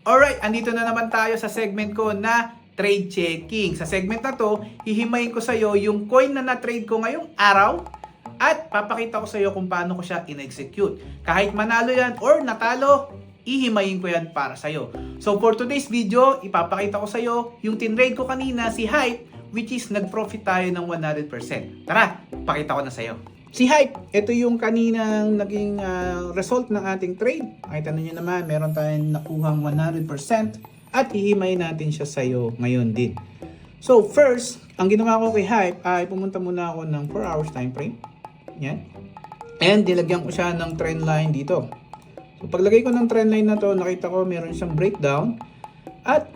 Alright, andito na naman tayo sa segment ko na trade checking. Sa segment na to, hihimayin ko sa iyo yung coin na na-trade ko ngayong araw at papakita ko sa iyo kung paano ko siya in-execute. Kahit manalo yan or natalo, ihimayin ko yan para sa iyo. So for today's video, ipapakita ko sa iyo yung tinrade ko kanina si Hype, which is nag-profit tayo ng 100%. Tara, pakita ko na sa iyo. Si Hype, ito yung kaninang naging result ng ating trade. Nakita nyo naman, meron tayong nakuhang 100% at ihimay natin siya sa iyo ngayon din. So first, ang ginawa ko kay Hype ay pumunta muna ako ng 4 hours time frame. Yan. And nilagyan ko siya ng trend line dito. So paglagay ko ng trend line na to, nakita ko meron siyang breakdown. At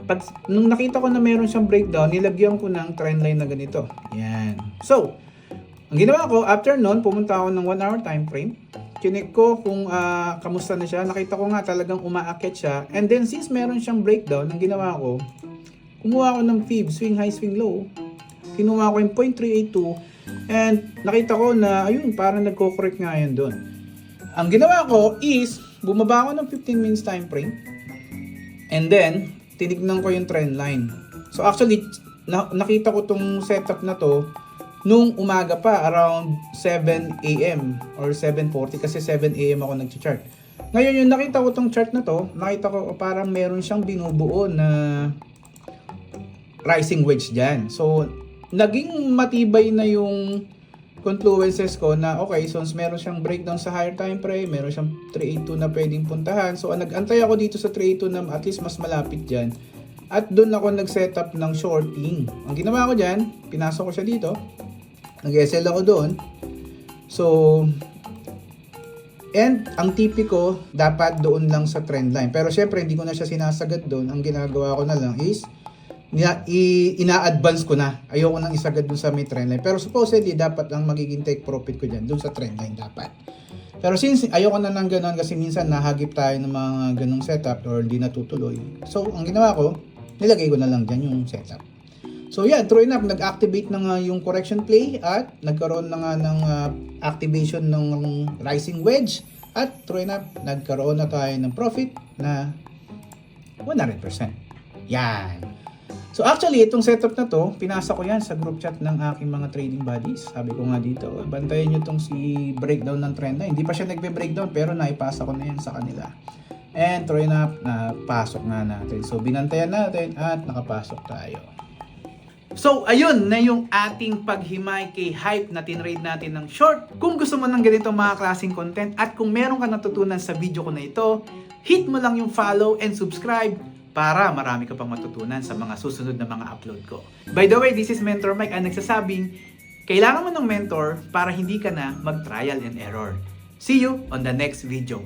nung nakita ko na meron siyang breakdown, nilagyan ko ng trend line na ganito. Yan. So, ang ginawa ko, after nun, pumunta ako ng 1 hour time frame. Chinek ko kung kamusta na siya. Nakita ko nga talagang umaakyat siya. And then since meron siyang breakdown, ang ginawa ko, kumuha ko ng fib, swing high, swing low. Kinuha ko yung 0.382. And nakita ko na, ayun, parang nagko-correct nga yan doon. Ang ginawa ko is, bumaba ako ng 15 minutes time frame. And then, tinignan ko yung trend line. So actually, nakita ko tong setup na to nung umaga pa, around 7 AM or 7:40 kasi 7 AM ako nag-chart. Ngayon yung nakita ko tong chart na to, nakita ko parang meron siyang binubuo na rising wedge dyan. So, naging matibay na yung confluences ko na okay, so meron siyang breakdown sa higher time frame, meron siyang 382 na pwedeng puntahan. So, nag-antay ako dito sa 382 na at least mas malapit dyan. At doon ako nag-setup ng shorting. Ang ginawa ko dyan, pinasok ko siya dito. Nag-SL ako doon. So, and ang TP ko, dapat doon lang sa trend line. Pero syempre, hindi ko na siya sinasagad doon. Ang ginagawa ko na lang is, ina-advance ko na. Ayoko nang isagad doon sa may trend line. Pero supposedly, dapat ang magiging take profit ko dyan, doon sa trend line dapat. Pero since ayoko na ng ganun, kasi minsan nahagip tayo ng mga ganung setup or di natutuloy. So, ang ginawa ko, nilagay ko na lang dyan yung setup. So yeah, true enough, nag-activate na nga yung correction play at nagkaroon na nga ng activation ng rising wedge at true enough, nagkaroon na tayo ng profit na 100%. Yan. So actually, itong setup na to, pinasa ko yan sa group chat ng aking mga trading buddies. Sabi ko nga dito, bantayan nyo tong si breakdown ng trend line. Hindi pa siya nagbe-breakdown pero naipasa ko na yan sa kanila. And true enough, napasok na natin. So binantayan natin at nakapasok tayo. So, ayun na yung ating paghimay kay Hype na tinrade natin ng short. Kung gusto mo ng ganitong mga klaseng content at kung meron ka natutunan sa video ko na ito, hit mo lang yung follow and subscribe para marami ka pang matutunan sa mga susunod na mga upload ko. By the way, this is Mentor Mike ang nagsasabing, kailangan mo ng mentor para hindi ka na mag-trial and error. See you on the next video.